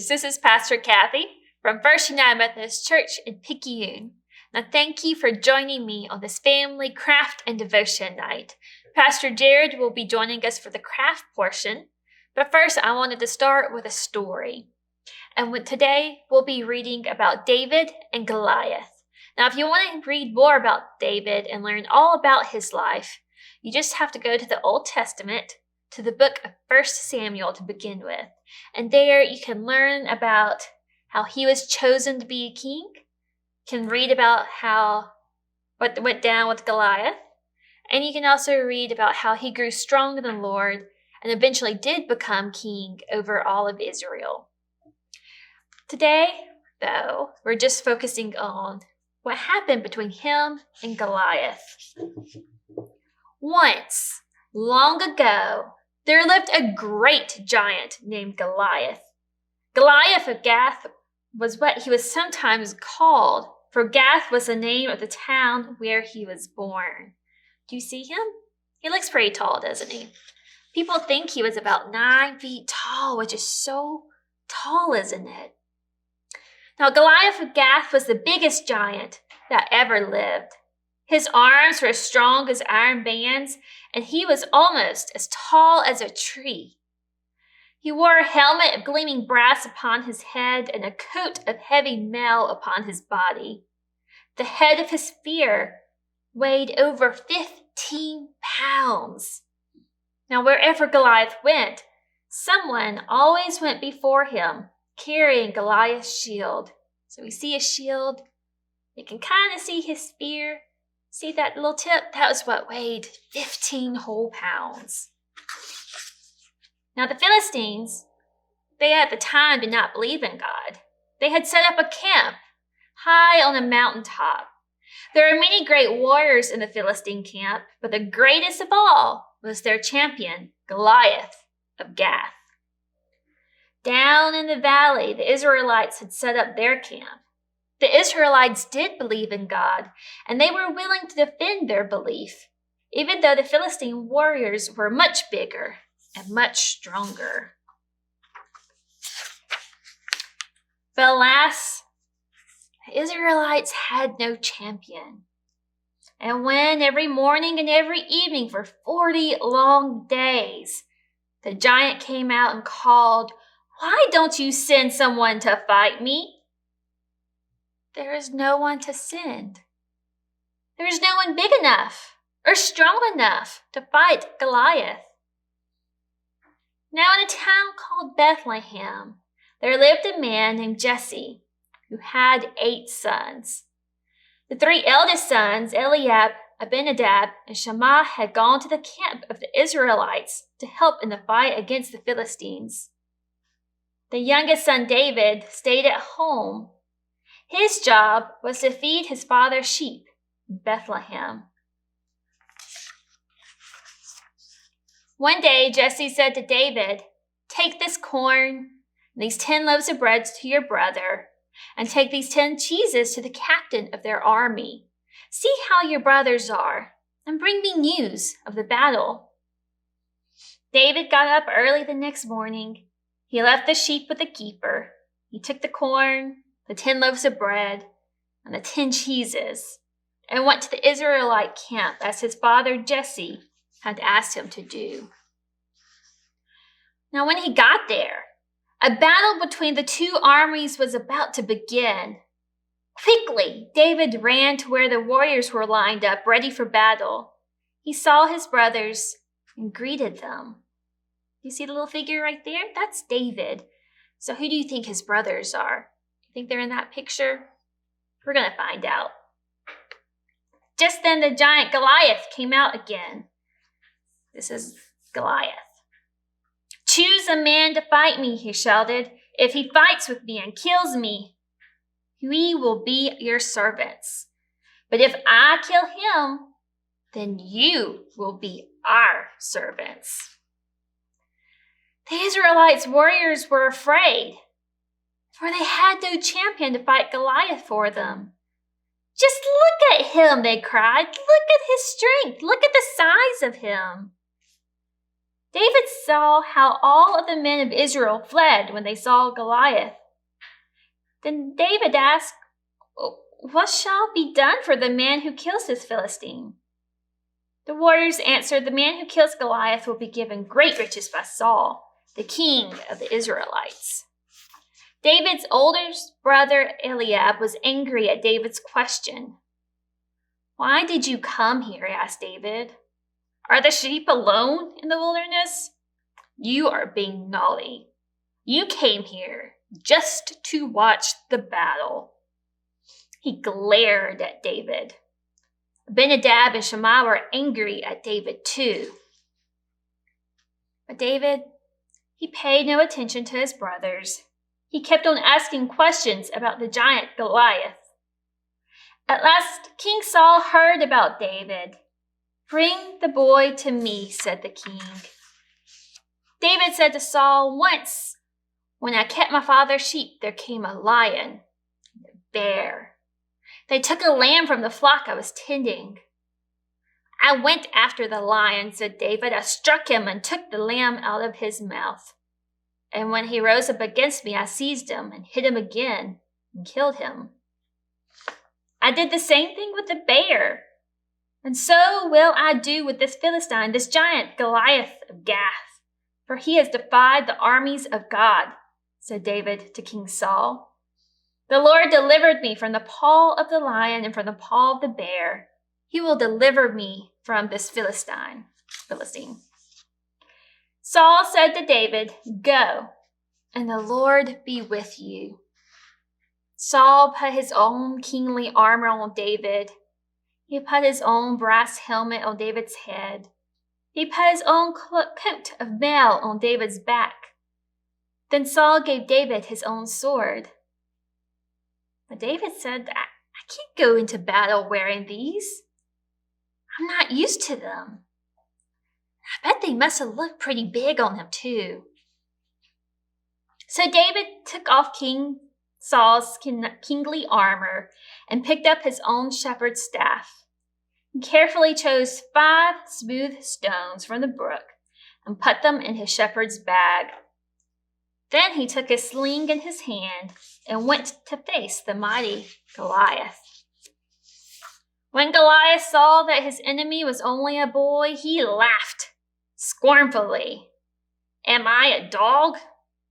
Greetings, this is Pastor Kathy from First United Methodist Church in Picayune. Now thank you for joining me on this family craft and devotion night. Pastor Jarod will be joining us for the craft portion, but first I wanted to start with a story. And today we'll be reading about David and Goliath. Now if you want to read more about David and learn all about his life, you just have to go to the Old Testament, to the book of 1 Samuel to begin with. And there you can learn about how he was chosen to be a king, can read about what went down with Goliath, and you can also read about how he grew strong in the Lord and eventually did become king over all of Israel. Today, though, we're just focusing on what happened between him and Goliath. Once, long ago, there lived a great giant named Goliath. Goliath of Gath was what he was sometimes called, for Gath was the name of the town where he was born. Do you see him? He looks pretty tall, doesn't he? People think he was about 9 feet tall, which is so tall, isn't it? Now, Goliath of Gath was the biggest giant that ever lived. His arms were as strong as iron bands, and he was almost as tall as a tree. He wore a helmet of gleaming brass upon his head and a coat of heavy mail upon his body. The head of his spear weighed over 15 pounds. Now, wherever Goliath went, someone always went before him, carrying Goliath's shield. So we see a shield. You can kind of see his spear. See that little tip? That was what weighed 15 whole pounds. Now the Philistines, they at the time did not believe in God. They had set up a camp high on a mountaintop. There are many great warriors in the Philistine camp, but the greatest of all was their champion, Goliath of Gath. Down in the valley, the Israelites had set up their camp. The Israelites did believe in God, and they were willing to defend their belief, even though the Philistine warriors were much bigger and much stronger. But alas, the Israelites had no champion. And when every morning and every evening for 40 long days, the giant came out and called, "Why don't you send someone to fight me?" There is no one to send. There is no one big enough or strong enough to fight Goliath. Now in a town called Bethlehem, there lived a man named Jesse who had 8 sons. The 3 eldest sons, Eliab, Abinadab, and Shammah, had gone to the camp of the Israelites to help in the fight against the Philistines. The youngest son, David, stayed at home. His job was to feed his father's sheep in Bethlehem. One day, Jesse said to David, "Take this corn and these 10 loaves of bread to your brother, and take these 10 cheeses to the captain of their army. See how your brothers are, and bring me news of the battle." David got up early the next morning. He left the sheep with the keeper. He took the corn, the 10 loaves of bread, and the 10 cheeses, and went to the Israelite camp as his father Jesse had asked him to do. Now when he got there, a battle between the 2 armies was about to begin. Quickly, David ran to where the warriors were lined up, ready for battle. He saw his brothers and greeted them. You see the little figure right there? That's David. So who do you think his brothers are? You think they're in that picture? We're going to find out. Just then the giant Goliath came out again. This is Goliath. "Choose a man to fight me," he shouted. "If he fights with me and kills me, we will be your servants. But if I kill him, then you will be our servants." The Israelites' warriors were afraid, for they had no champion to fight Goliath for them. "Just look at him," they cried. "Look at his strength. Look at the size of him." David saw how all of the men of Israel fled when they saw Goliath. Then David asked, "What shall be done for the man who kills this Philistine?" The warriors answered, "The man who kills Goliath will be given great riches by Saul, the king of the Israelites." David's oldest brother Eliab was angry at David's question. "Why did you come here?" asked David. "Are the sheep alone in the wilderness? You are being naughty. You came here just to watch the battle." He glared at David. Abinadab and Shammah were angry at David too. But David, he paid no attention to his brothers. He kept on asking questions about the giant Goliath. At last, King Saul heard about David. "Bring the boy to me," said the king. David said to Saul, "Once, when I kept my father's sheep, there came a lion and a bear. They took a lamb from the flock I was tending. I went after the lion," said David. "I struck him and took the lamb out of his mouth. And when he rose up against me, I seized him and hit him again and killed him. I did the same thing with the bear. And so will I do with this Philistine, this giant Goliath of Gath. For he has defied the armies of God," said David to King Saul. "The Lord delivered me from the paw of the lion and from the paw of the bear. He will deliver me from this Philistine." Saul said to David, "Go, and the Lord be with you." Saul put his own kingly armor on David. He put his own brass helmet on David's head. He put his own coat of mail on David's back. Then Saul gave David his own sword. But David said, I can't go into battle wearing these. I'm not used to them. I bet they must have looked pretty big on him too." So David took off King Saul's kingly armor and picked up his own shepherd's staff. He carefully chose 5 smooth stones from the brook and put them in his shepherd's bag. Then he took his sling in his hand and went to face the mighty Goliath. When Goliath saw that his enemy was only a boy, he laughed scornfully. "Am I a dog?"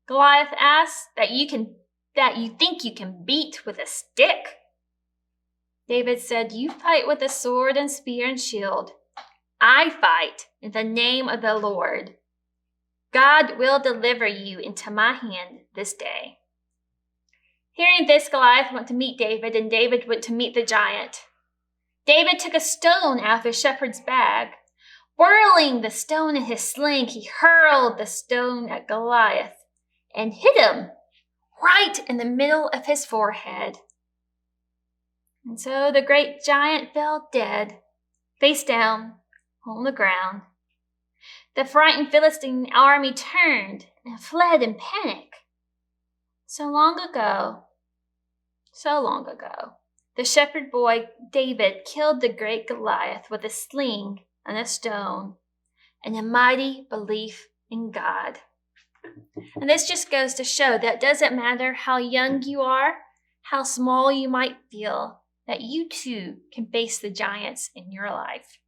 Goliath asked, that you think you can beat with a stick?" David said, "You fight with a sword and spear and shield. I fight in the name of the Lord. God will deliver you into my hand this day." Hearing this, Goliath went to meet David, and David went to meet the giant. David took a stone out of his shepherd's bag. Whirling the stone in his sling, he hurled the stone at Goliath and hit him right in the middle of his forehead. And so the great giant fell dead, face down on the ground. The frightened Philistine army turned and fled in panic. So long ago, the shepherd boy David killed the great Goliath with a sling and a stone and a mighty belief in God. And this just goes to show that it doesn't matter how young you are, how small you might feel, that you too can face the giants in your life.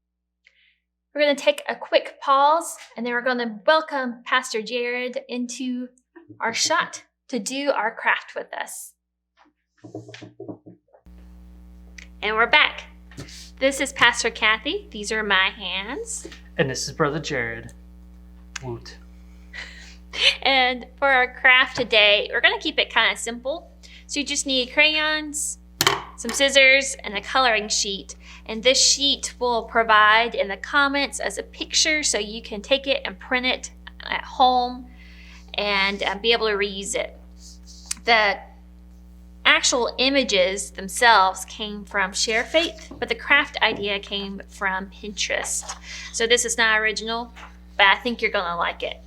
We're going to take a quick pause, and then we're going to welcome Pastor Jarod into our shot to do our craft with us. And we're back. This is Pastor Kathy. These are my hands. And this is Brother Jarod. Woot. And for our craft today, we're going to keep it kind of simple. So you just need crayons, some scissors, and a coloring sheet. And this sheet will provide in the comments as a picture so you can take it and print it at home and be able to reuse it. The actual images themselves came from Share Faith, but the craft idea came from Pinterest. So this is not original, but I think you're going to like it.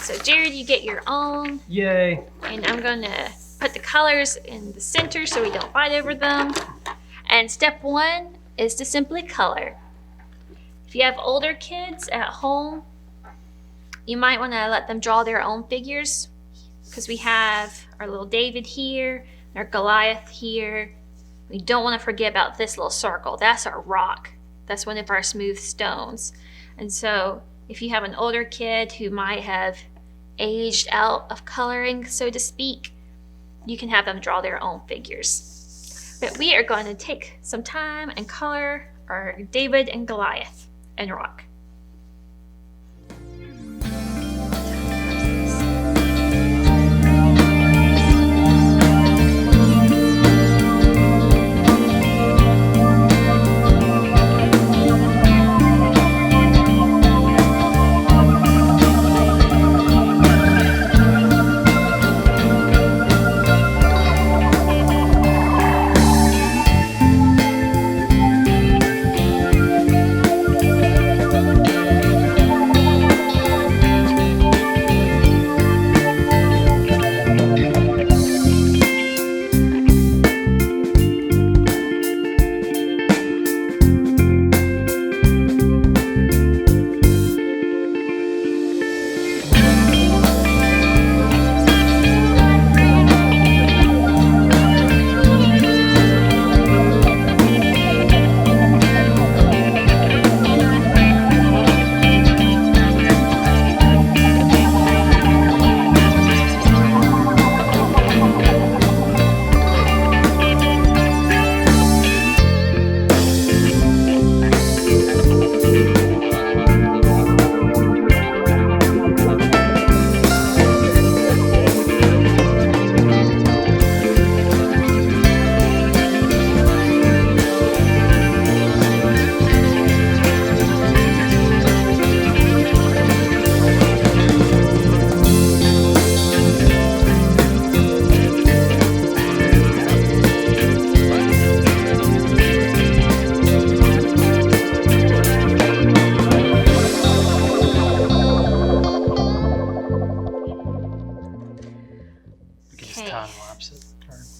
So Jarod, you get your own. Yay. And I'm going to put the colors in the center so we don't fight over them. And step 1 is to simply color. If you have older kids at home, You might want to let them draw their own figures because we have our little David here, our Goliath here. We don't want to forget about this little circle. That's our rock. That's one of our smooth stones. And so if you have an older kid who might have aged out of coloring, so to speak, you can have them draw their own figures. But we are going to take some time and color our David and Goliath and rock.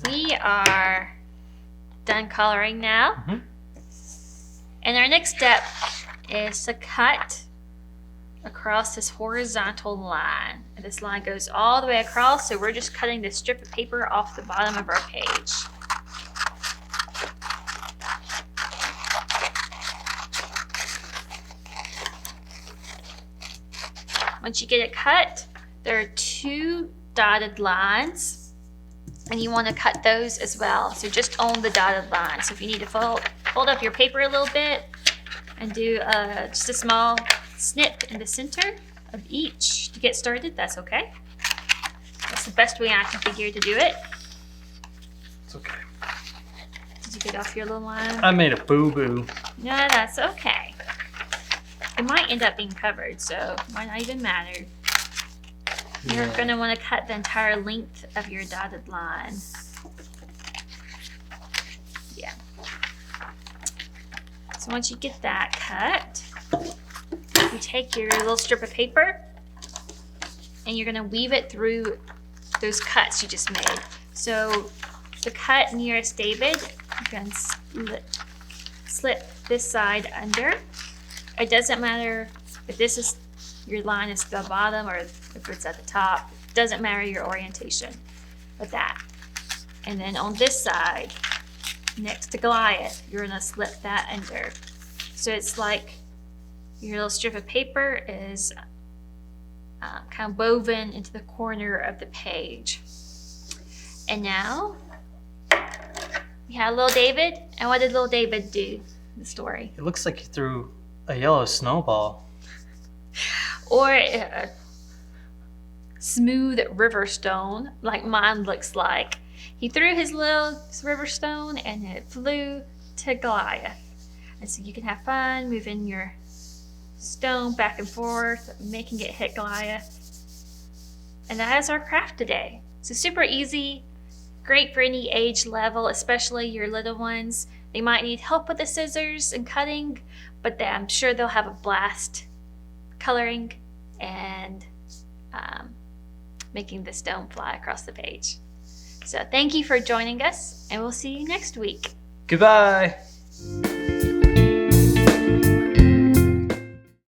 We are done coloring now. Mm-hmm. And our next step is to cut across this horizontal line. And this line goes all the way across, so we're just cutting this strip of paper off the bottom of our page. Once you get it cut, there are 2 dotted lines, and you want to cut those as well. So just on the dotted line. So if you need to fold up your paper a little bit and do just a small snip in the center of each to get started, that's okay. That's the best way I can figure to do it. It's okay. Did you get off your little line? I made a boo-boo. No, that's okay. It might end up being covered, so it might not even matter. You're going to want to cut the entire length of your dotted line. Yeah. So once you get that cut, you take your little strip of paper and you're going to weave it through those cuts you just made. So the cut nearest David, you can slip this side under. It doesn't matter if this is your line is the bottom or if it's at the top. It doesn't matter your orientation with that. And then on this side, next to Goliath, you're gonna slip that under. So it's like your little strip of paper is kind of woven into the corner of the page. And now we have little David. And what did little David do in the story? It looks like he threw a yellow snowball. Or a smooth river stone, like mine looks like. He threw his little river stone and it flew to Goliath. And so you can have fun moving your stone back and forth, making it hit Goliath. And that is our craft today. So super easy, great for any age level, especially your little ones. They might need help with the scissors and cutting, but I'm sure they'll have a blast coloring and making the stone fly across the page. So thank you for joining us, and we'll see you next week. Goodbye.